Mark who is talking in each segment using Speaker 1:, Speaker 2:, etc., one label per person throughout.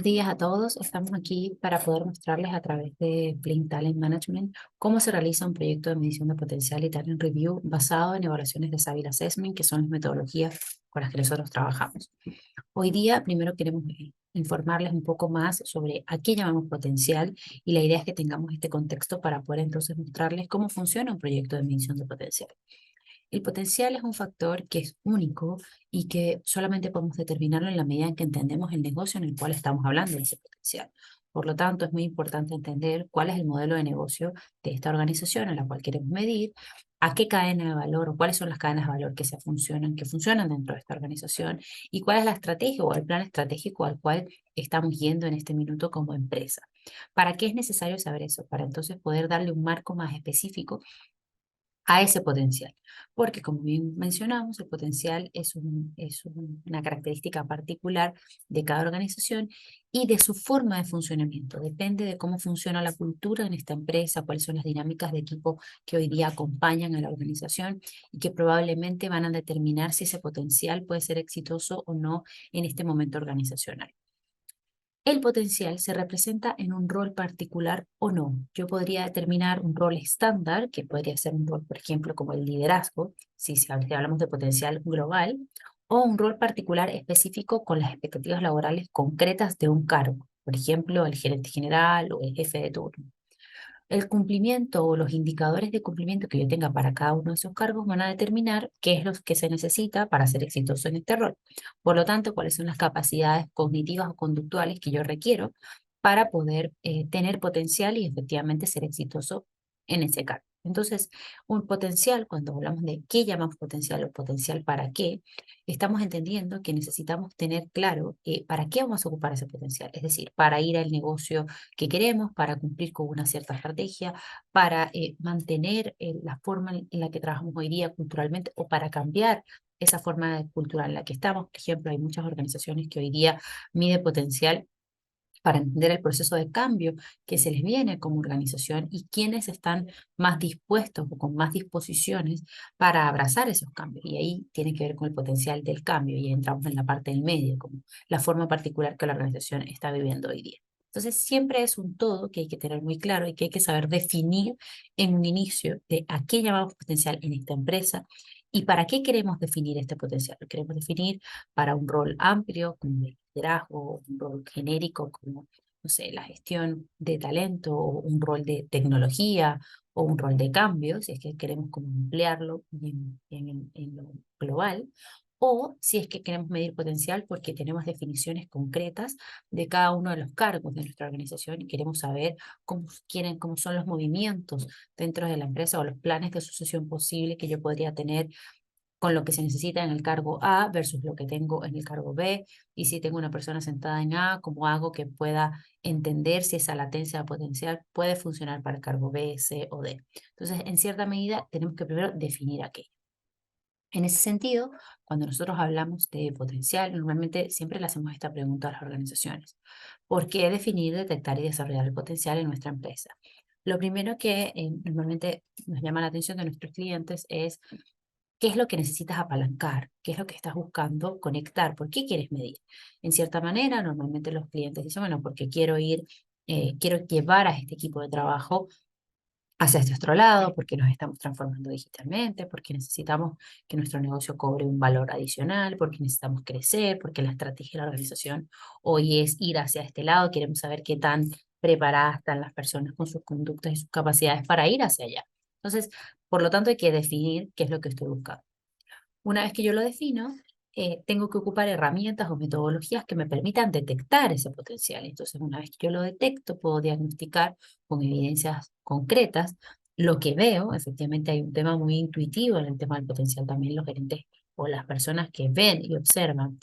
Speaker 1: días a todos. Estamos aquí para poder mostrarles a través de Blink Talent Management cómo se realiza un proyecto de medición de potencial y talent review basado en evaluaciones de Savvy Assessment, que son las metodologías con las que nosotros trabajamos. Hoy día, primero queremos informarles un poco más sobre a qué llamamos potencial y la idea es que tengamos este contexto para poder entonces mostrarles cómo funciona un proyecto de medición de potencial. El potencial es un factor que es único y que solamente podemos determinarlo en la medida en que entendemos el negocio en el cual estamos hablando de ese potencial. Por lo tanto, es muy importante entender cuál es el modelo de negocio de esta organización a la cual queremos medir, a qué cadena de valor o cuáles son las cadenas de valor que funcionan dentro de esta organización y cuál es la estrategia o el plan estratégico al cual estamos yendo en este minuto como empresa. ¿Para qué es necesario saber eso? Para entonces poder darle un marco más específico a ese potencial. Porque como bien mencionamos, el potencial una característica particular de cada organización y de su forma de funcionamiento. Depende de cómo funciona la cultura en esta empresa, cuáles son las dinámicas de equipo que hoy día acompañan a la organización y que probablemente van a determinar si ese potencial puede ser exitoso o no en este momento organizacional. El potencial se representa en un rol particular o no. Yo podría determinar un rol estándar, que podría ser un rol, por ejemplo, como el liderazgo, si hablamos de potencial global, o un rol particular específico con las expectativas laborales concretas de un cargo, por ejemplo, el gerente general o el jefe de turno. El cumplimiento o los indicadores de cumplimiento que yo tenga para cada uno de esos cargos van a determinar qué es lo que se necesita para ser exitoso en este rol. Por lo tanto, cuáles son las capacidades cognitivas o conductuales que yo requiero para poder tener potencial y efectivamente ser exitoso en ese cargo. Entonces, un potencial, cuando hablamos de qué llamamos potencial o potencial para qué, estamos entendiendo que necesitamos tener claro para qué vamos a ocupar ese potencial. Es decir, para ir al negocio que queremos, para cumplir con una cierta estrategia, para mantener la forma en la que trabajamos hoy día culturalmente o para cambiar esa forma cultural en la que estamos. Por ejemplo, hay muchas organizaciones que hoy día miden potencial para entender el proceso de cambio que se les viene como organización y quiénes están más dispuestos o con más disposiciones para abrazar esos cambios. Y ahí tiene que ver con el potencial del cambio y entramos en la parte del medio, como la forma particular que la organización está viviendo hoy día. Entonces, siempre es un todo que hay que tener muy claro y que hay que saber definir en un inicio de a qué llamamos potencial en esta empresa y para qué queremos definir este potencial. Lo queremos definir para un rol amplio, como el liderazgo, un rol genérico como, no sé, la gestión de talento, o un rol de tecnología, o un rol de cambio, si es que queremos como emplearlo en lo global, o si es que queremos medir potencial porque tenemos definiciones concretas de cada uno de los cargos de nuestra organización y queremos saber cómo son los movimientos dentro de la empresa o los planes de sucesión posible que yo podría tener con lo que se necesita en el cargo A versus lo que tengo en el cargo B, y si tengo una persona sentada en A, ¿cómo hago que pueda entender si esa latencia potencial puede funcionar para el cargo B, C o D? Entonces, en cierta medida, tenemos que primero definir aquello. En ese sentido, cuando nosotros hablamos de potencial, normalmente siempre le hacemos esta pregunta a las organizaciones. ¿Por qué definir, detectar y desarrollar el potencial en nuestra empresa? Lo primero que normalmente nos llama la atención de nuestros clientes es ¿qué es lo que necesitas apalancar? ¿Qué es lo que estás buscando conectar? ¿Por qué quieres medir? En cierta manera, normalmente los clientes dicen, bueno, porque quiero llevar a este equipo de trabajo hacia este otro lado, porque nos estamos transformando digitalmente, porque necesitamos que nuestro negocio cobre un valor adicional, porque necesitamos crecer, porque la estrategia de la organización hoy es ir hacia este lado, queremos saber qué tan preparadas están las personas con sus conductas y sus capacidades para ir hacia allá. Entonces, por lo tanto, hay que definir qué es lo que estoy buscando. Una vez que yo lo defino, tengo que ocupar herramientas o metodologías que me permitan detectar ese potencial. Entonces, una vez que yo lo detecto, puedo diagnosticar con evidencias concretas lo que veo. Efectivamente, hay un tema muy intuitivo en el tema del potencial. También los gerentes o las personas que ven y observan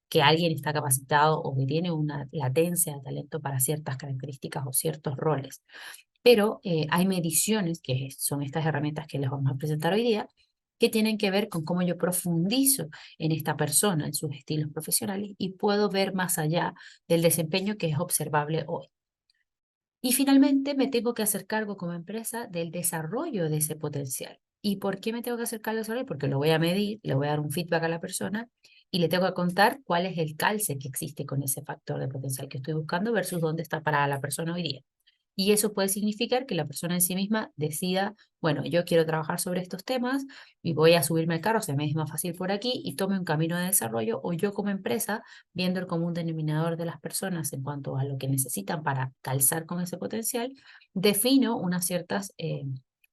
Speaker 1: que alguien está capacitado o que tiene una latencia de talento para ciertas características o ciertos roles. Pero hay mediciones, que son estas herramientas que les vamos a presentar hoy día, que tienen que ver con cómo yo profundizo en esta persona, en sus estilos profesionales, y puedo ver más allá del desempeño que es observable hoy. Y finalmente me tengo que hacer cargo como empresa del desarrollo de ese potencial. ¿Y por qué me tengo que hacer cargo de eso? Porque lo voy a medir, le voy a dar un feedback a la persona y le tengo que contar cuál es el calce que existe con ese factor de potencial que estoy buscando versus dónde está parada la persona hoy día. Y eso puede significar que la persona en sí misma decida, bueno, yo quiero trabajar sobre estos temas y voy a subirme al carro, se me es más fácil por aquí y tome un camino de desarrollo, o yo como empresa, viendo el común denominador de las personas en cuanto a lo que necesitan para calzar con ese potencial, defino unas ciertas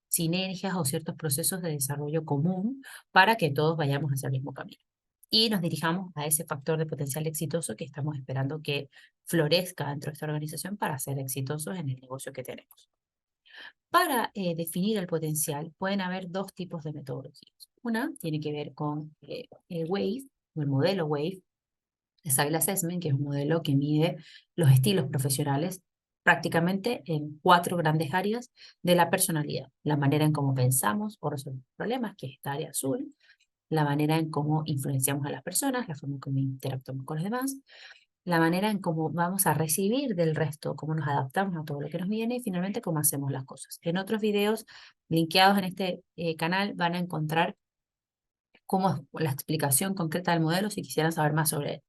Speaker 1: sinergias o ciertos procesos de desarrollo común para que todos vayamos hacia el mismo camino y nos dirijamos a ese factor de potencial exitoso que estamos esperando que florezca dentro de esta organización para ser exitosos en el negocio que tenemos. Para definir el potencial pueden haber dos tipos de metodologías. Una tiene que ver con el WAVE, o el modelo WAVE de Style Assessment, que es un modelo que mide los estilos profesionales prácticamente en 4 grandes áreas de la personalidad. La manera en cómo pensamos o resolvemos problemas, que es esta área azul, la manera en cómo influenciamos a las personas, la forma en cómo interactuamos con los demás, la manera en cómo vamos a recibir del resto, cómo nos adaptamos a todo lo que nos viene y finalmente cómo hacemos las cosas. En otros videos linkeados en este canal van a encontrar cómo es la explicación concreta del modelo si quisieran saber más sobre él.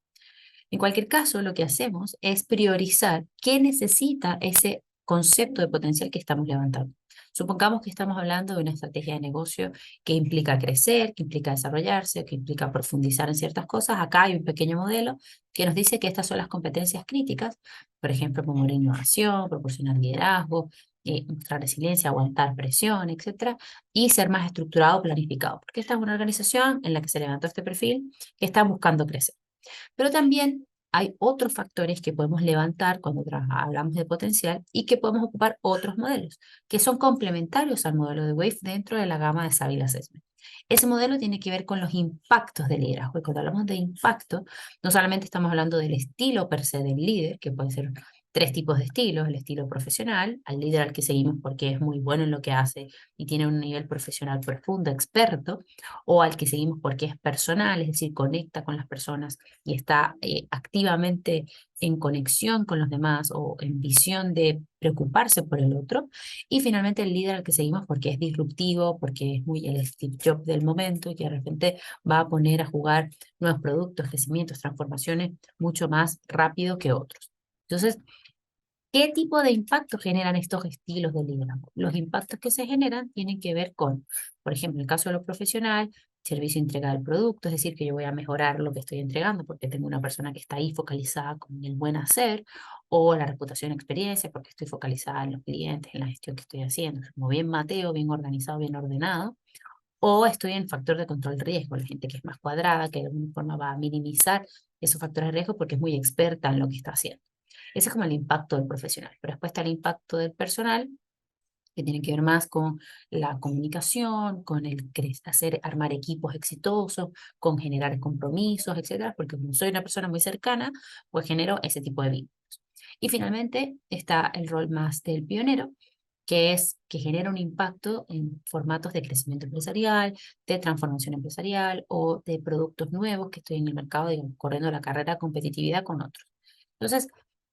Speaker 1: En cualquier caso, lo que hacemos es priorizar qué necesita ese concepto de potencial que estamos levantando. Supongamos que estamos hablando de una estrategia de negocio que implica crecer, que implica desarrollarse, que implica profundizar en ciertas cosas. Acá hay un pequeño modelo que nos dice que estas son las competencias críticas, por ejemplo, promover innovación, proporcionar liderazgo, mostrar resiliencia, aguantar presión, etcétera, y ser más estructurado, planificado, porque esta es una organización en la que se levantó este perfil que está buscando crecer. Pero también hay otros factores que podemos levantar cuando hablamos de potencial y que podemos ocupar otros modelos que son complementarios al modelo de WAVE dentro de la gama de Savvy Assessment. Ese modelo tiene que ver con los impactos del liderazgo. Y cuando hablamos de impacto, no solamente estamos hablando del estilo per se del líder, que puede ser 3 tipos de estilos: el estilo profesional, al líder al que seguimos porque es muy bueno en lo que hace y tiene un nivel profesional profundo, experto, o al que seguimos porque es personal, es decir, conecta con las personas y está activamente en conexión con los demás o en visión de preocuparse por el otro. Y finalmente el líder al que seguimos porque es disruptivo, porque es muy el Steve Jobs del momento y que de repente va a poner a jugar nuevos productos, crecimientos, transformaciones mucho más rápido que otros. Entonces, ¿qué tipo de impacto generan estos estilos de liderazgo? Los impactos que se generan tienen que ver con, por ejemplo, en el caso de lo profesional, servicio de entrega del producto, es decir, que yo voy a mejorar lo que estoy entregando porque tengo una persona que está ahí focalizada con el buen hacer, o la reputación, experiencia, porque estoy focalizada en los clientes, en la gestión que estoy haciendo, como bien Mateo, bien organizado, bien ordenado, o estoy en factor de control de riesgo, la gente que es más cuadrada, que de alguna forma va a minimizar esos factores de riesgo porque es muy experta en lo que está haciendo. Ese es como el impacto del profesional. Pero después está el impacto del personal, que tiene que ver más con la comunicación, con el hacer, armar equipos exitosos, con generar compromisos, etcétera, porque como soy una persona muy cercana, pues genero ese tipo de vínculos. Y finalmente está el rol más del pionero, que es que genera un impacto en formatos de crecimiento empresarial, de transformación empresarial o de productos nuevos que estoy en el mercado, digamos, corriendo la carrera de competitividad con otros. Entonces,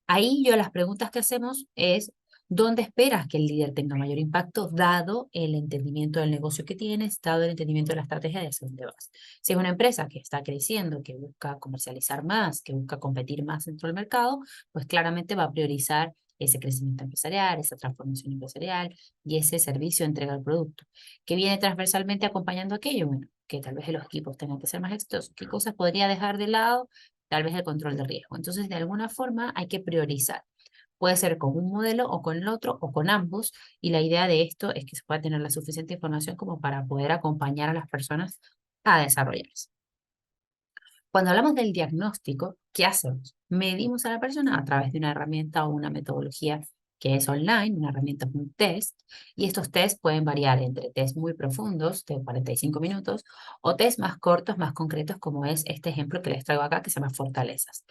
Speaker 1: ahí yo las preguntas que hacemos es, ¿dónde esperas que el líder tenga mayor impacto dado el entendimiento del negocio que tienes, dado el entendimiento de la estrategia de hacia dónde vas? Si es una empresa que está creciendo, que busca comercializar más, que busca competir más dentro del mercado, pues claramente va a priorizar ese crecimiento empresarial, esa transformación empresarial y ese servicio de entrega al producto. ¿Que viene transversalmente acompañando aquello? Bueno, que tal vez los equipos tengan que ser más exitosos. ¿Qué cosas podría dejar de lado? Tal vez el control de riesgo. Entonces, de alguna forma hay que priorizar. Puede ser con un modelo o con el otro o con ambos. Y la idea de esto es que se pueda tener la suficiente información como para poder acompañar a las personas a desarrollarse. Cuando hablamos del diagnóstico, ¿qué hacemos? Medimos a la persona a través de una herramienta o una metodología que es online, una herramienta, un test, y estos tests pueden variar entre test muy profundos de 45 minutos o test más cortos, más concretos, como es este ejemplo que les traigo acá, que se llama fortalezas.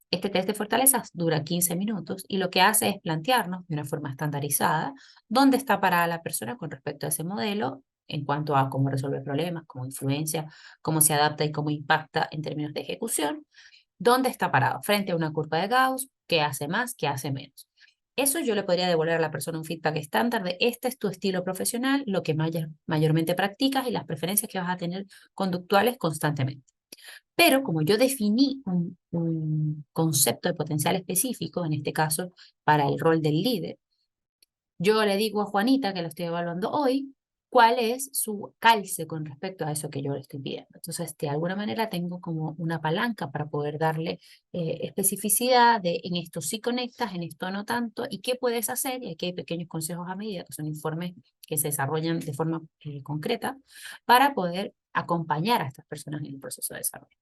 Speaker 1: Este test de fortalezas dura 15 minutos y lo que hace es plantearnos de una forma estandarizada dónde está parada la persona con respecto a ese modelo en cuanto a cómo resuelve problemas, cómo influencia, cómo se adapta y cómo impacta en términos de ejecución, dónde está parado frente a una curva de Gauss, qué hace más, qué hace menos. Eso yo le podría devolver a la persona un feedback estándar de este es tu estilo profesional, lo que mayormente practicas y las preferencias que vas a tener conductuales constantemente. Pero como yo definí un concepto de potencial específico, en este caso para el rol del líder, yo le digo a Juanita, que lo estoy evaluando hoy, cuál es su calce con respecto a eso que yo le estoy pidiendo. Entonces, de alguna manera tengo como una palanca para poder darle especificidad de en esto sí conectas, en esto no tanto, y qué puedes hacer. Y aquí hay pequeños consejos a medida, que son informes que se desarrollan de forma concreta para poder acompañar a estas personas en el proceso de desarrollo.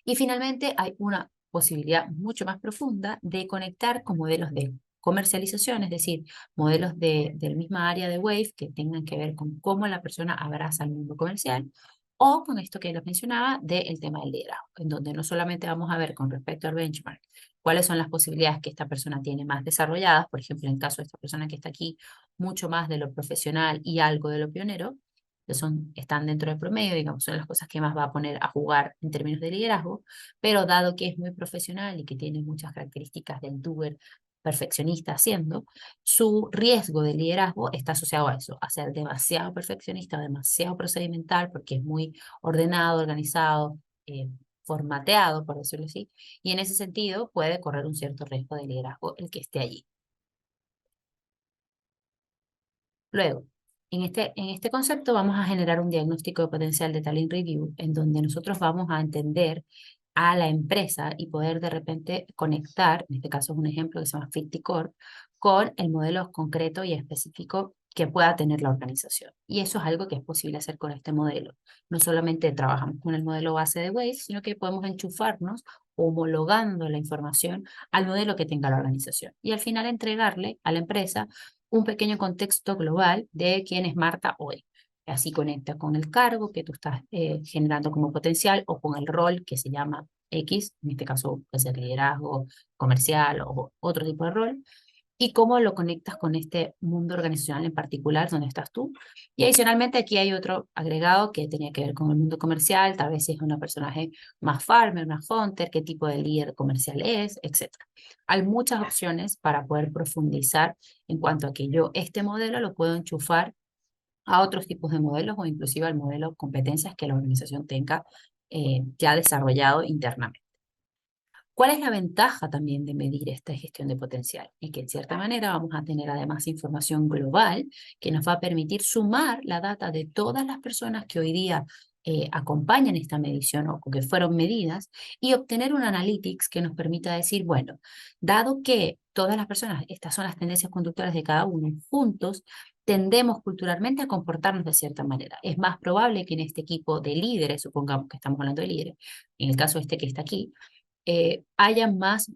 Speaker 1: Y finalmente hay una posibilidad mucho más profunda de conectar con modelos de comercialización, es decir, modelos del misma área de Wave que tengan que ver con cómo la persona abraza el mundo comercial, o con esto que les mencionaba del tema del liderazgo, en donde no solamente vamos a ver con respecto al benchmark cuáles son las posibilidades que esta persona tiene más desarrolladas, por ejemplo, en el caso de esta persona que está aquí, mucho más de lo profesional y algo de lo pionero, que están dentro del promedio, digamos, son las cosas que más va a poner a jugar en términos de liderazgo, pero dado que es muy profesional y que tiene muchas características del doer perfeccionista haciendo, su riesgo de liderazgo está asociado a eso, a ser demasiado perfeccionista, demasiado procedimental, porque es muy ordenado, organizado, formateado, por decirlo así, y en ese sentido puede correr un cierto riesgo de liderazgo el que esté allí. Luego, en este concepto vamos a generar un diagnóstico de potencial de Talent Review, en donde nosotros vamos a entender a la empresa y poder de repente conectar, en este caso es un ejemplo que se llama Fit Core, con el modelo concreto y específico que pueda tener la organización. Y eso es algo que es posible hacer con este modelo. No solamente trabajamos con el modelo base de Wave, sino que podemos enchufarnos homologando la información al modelo que tenga la organización. Y al final entregarle a la empresa un pequeño contexto global de quién es Marta hoy. Así conecta con el cargo que tú estás generando como potencial o con el rol que se llama X, en este caso puede ser liderazgo comercial o otro tipo de rol, y cómo lo conectas con este mundo organizacional en particular donde estás tú. Y adicionalmente aquí hay otro agregado que tenía que ver con el mundo comercial, tal vez si es una personaje más farmer, más hunter, qué tipo de líder comercial es, etcétera. Hay muchas opciones para poder profundizar en cuanto a que yo este modelo lo puedo enchufar a otros tipos de modelos o inclusive al modelo competencias que la organización tenga ya desarrollado internamente. ¿Cuál es la ventaja también de medir esta gestión de potencial? Es que en cierta manera vamos a tener además información global que nos va a permitir sumar la data de todas las personas que hoy día acompañan esta medición o que fueron medidas y obtener un analytics que nos permita decir, bueno, dado que todas las personas, estas son las tendencias conductuales de cada uno, juntos tendemos culturalmente a comportarnos de cierta manera. Es más probable que en este equipo de líderes, supongamos que estamos hablando de líderes, en el caso este que está aquí, haya más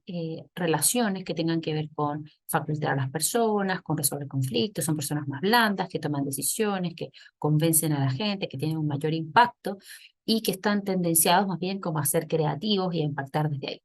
Speaker 1: relaciones que tengan que ver con facultar a las personas, con resolver conflictos, son personas más blandas, que toman decisiones, que convencen a la gente, que tienen un mayor impacto y que están tendenciados más bien como a ser creativos y a impactar desde ahí.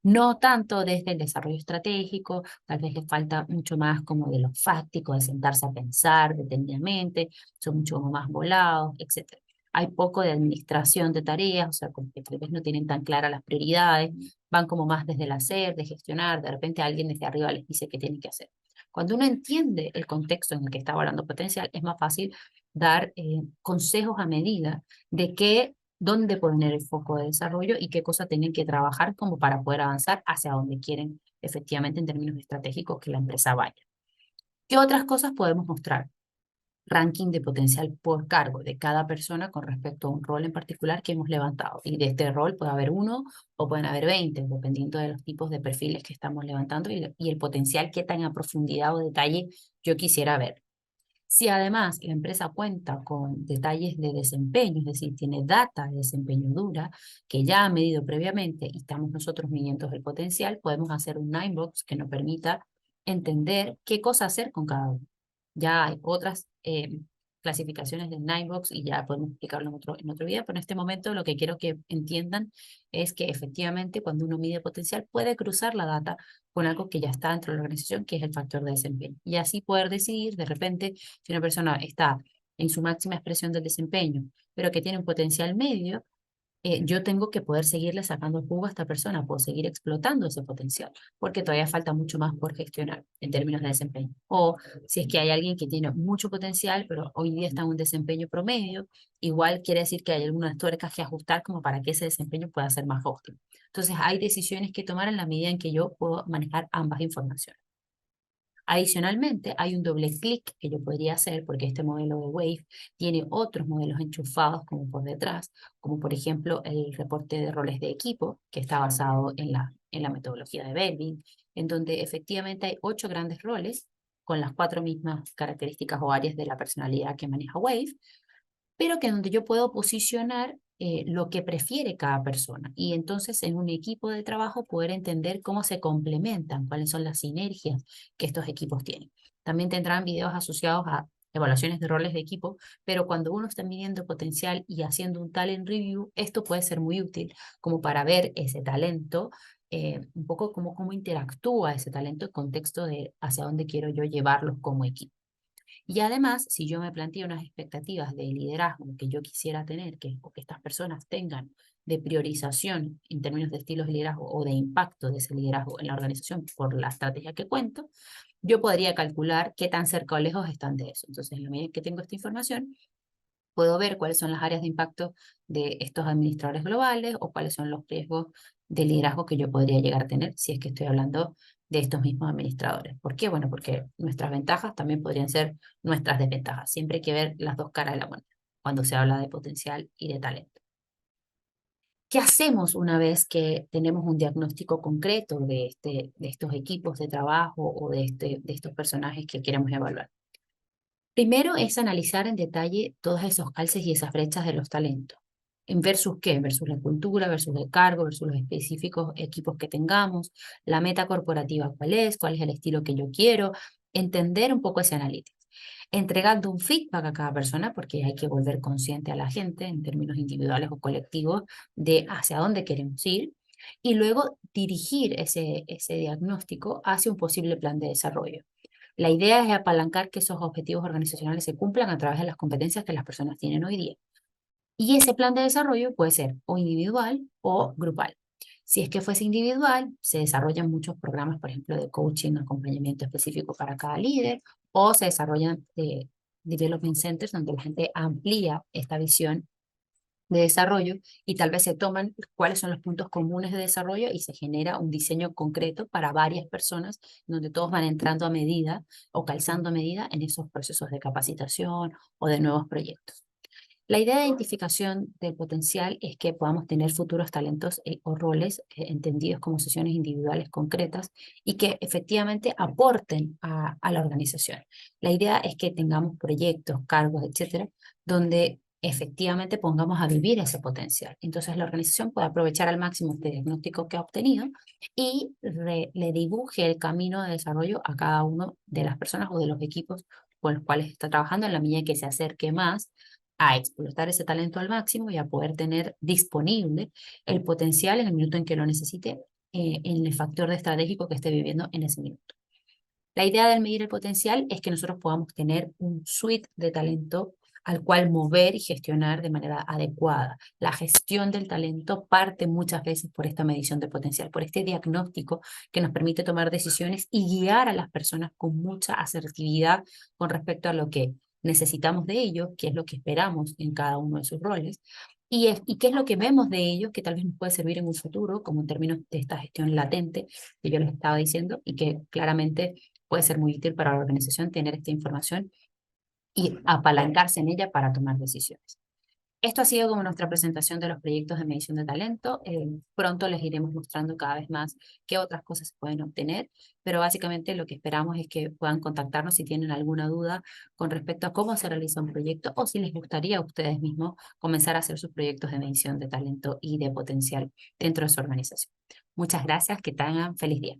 Speaker 1: No tanto desde el desarrollo estratégico, tal vez les falta mucho más como de lo fáctico, de sentarse a pensar detenidamente, son mucho más volados, etcétera. Hay poco de administración de tareas, o sea, como que tal vez no tienen tan claras las prioridades, van como más desde el hacer, de gestionar, de repente alguien desde arriba les dice qué tienen que hacer. Cuando uno entiende el contexto en el que está hablando potencial, es más fácil dar consejos a medida de qué, dónde poner el foco de desarrollo y qué cosas tienen que trabajar como para poder avanzar hacia donde quieren efectivamente en términos estratégicos que la empresa vaya. ¿Qué otras cosas podemos mostrar? Ranking de potencial por cargo de cada persona con respecto a un rol en particular que hemos levantado. Y de este rol puede haber uno o pueden haber 20, dependiendo de los tipos de perfiles que estamos levantando y el potencial que tan a profundidad o detalle yo quisiera ver. Si además la empresa cuenta con detalles de desempeño, es decir, tiene data de desempeño dura que ya ha medido previamente y estamos nosotros midiendo el potencial, podemos hacer un Ninebox que nos permita entender qué cosa hacer con cada uno. Ya hay otras clasificaciones de Ninebox y ya podemos explicarlo en otro video, pero en este momento lo que quiero que entiendan es que efectivamente cuando uno mide potencial puede cruzar la data con algo que ya está dentro de la organización, que es el factor de desempeño. Y así poder decidir de repente si una persona está en su máxima expresión del desempeño, pero que tiene un potencial medio, yo tengo que poder seguirle sacando el jugo a esta persona, puedo seguir explotando ese potencial, porque todavía falta mucho más por gestionar en términos de desempeño. O si es que hay alguien que tiene mucho potencial, pero hoy día está en un desempeño promedio, igual quiere decir que hay algunas tuercas que ajustar como para que ese desempeño pueda ser más óptimo. Entonces hay decisiones que tomar en la medida en que yo puedo manejar ambas informaciones. Adicionalmente, hay un doble clic que yo podría hacer porque este modelo de Wave tiene otros modelos enchufados como por detrás, como por ejemplo el reporte de roles de equipo, que está basado en la metodología de Belvin, en donde efectivamente hay 8 grandes roles con las 4 mismas características o áreas de la personalidad que maneja Wave, pero que donde yo puedo posicionar lo que prefiere cada persona y entonces en un equipo de trabajo poder entender cómo se complementan, cuáles son las sinergias que estos equipos tienen. También tendrán videos asociados a evaluaciones de roles de equipo, pero cuando uno está midiendo potencial y haciendo un talent review, esto puede ser muy útil como para ver ese talento, un poco cómo interactúa ese talento en contexto de hacia dónde quiero yo llevarlos como equipo. Y además, si yo me planteo unas expectativas de liderazgo que yo quisiera tener, o que estas personas tengan de priorización en términos de estilos de liderazgo o de impacto de ese liderazgo en la organización por la estrategia que cuento, yo podría calcular qué tan cerca o lejos están de eso. Entonces, en la medida que tengo esta información, puedo ver cuáles son las áreas de impacto de estos administradores globales o cuáles son los riesgos de liderazgo que yo podría llegar a tener si es que estoy hablando de estos mismos administradores. ¿Por qué? Bueno, porque nuestras ventajas también podrían ser nuestras desventajas. Siempre hay que ver las dos caras de la moneda cuando se habla de potencial y de talento. ¿Qué hacemos una vez que tenemos un diagnóstico concreto de estos equipos de trabajo o de estos personajes que queremos evaluar? Primero es analizar en detalle todos esos alces y esas brechas de los talentos. ¿En versus qué? Versus la cultura, versus el cargo, versus los específicos equipos que tengamos, la meta corporativa cuál es el estilo que yo quiero, entender un poco ese análisis. Entregando un feedback a cada persona, porque hay que volver consciente a la gente en términos individuales o colectivos de hacia dónde queremos ir, y luego dirigir ese diagnóstico hacia un posible plan de desarrollo. La idea es apalancar que esos objetivos organizacionales se cumplan a través de las competencias que las personas tienen hoy día. Y ese plan de desarrollo puede ser o individual o grupal. Si es que fuese individual, se desarrollan muchos programas, por ejemplo, de coaching, acompañamiento específico para cada líder, o se desarrollan development centers donde la gente amplía esta visión de desarrollo y tal vez se toman cuáles son los puntos comunes de desarrollo y se genera un diseño concreto para varias personas donde todos van entrando a medida o calzando a medida en esos procesos de capacitación o de nuevos proyectos. La idea de identificación del potencial es que podamos tener futuros talentos o roles entendidos como sesiones individuales concretas y que efectivamente aporten a la organización. La idea es que tengamos proyectos, cargos, etcétera, donde efectivamente pongamos a vivir ese potencial. Entonces la organización puede aprovechar al máximo este diagnóstico que ha obtenido y le dibuje el camino de desarrollo a cada uno de las personas o de los equipos con los cuales está trabajando en la medida que se acerque más a explotar ese talento al máximo y a poder tener disponible el potencial en el minuto en que lo necesite, en el factor de estratégico que esté viviendo en ese minuto. La idea del medir el potencial es que nosotros podamos tener un suite de talento al cual mover y gestionar de manera adecuada. La gestión del talento parte muchas veces por esta medición de potencial, por este diagnóstico que nos permite tomar decisiones y guiar a las personas con mucha asertividad con respecto a lo que necesitamos de ellos, qué es lo que esperamos en cada uno de sus roles y qué es lo que vemos de ellos que tal vez nos puede servir en un futuro, como en términos de esta gestión latente que yo les estaba diciendo y que claramente puede ser muy útil para la organización tener esta información y apalancarse en ella para tomar decisiones. Esto ha sido como nuestra presentación de los proyectos de medición de talento. Pronto les iremos mostrando cada vez más qué otras cosas se pueden obtener, pero básicamente lo que esperamos es que puedan contactarnos si tienen alguna duda con respecto a cómo se realiza un proyecto o si les gustaría a ustedes mismos comenzar a hacer sus proyectos de medición de talento y de potencial dentro de su organización. Muchas gracias, que tengan feliz día.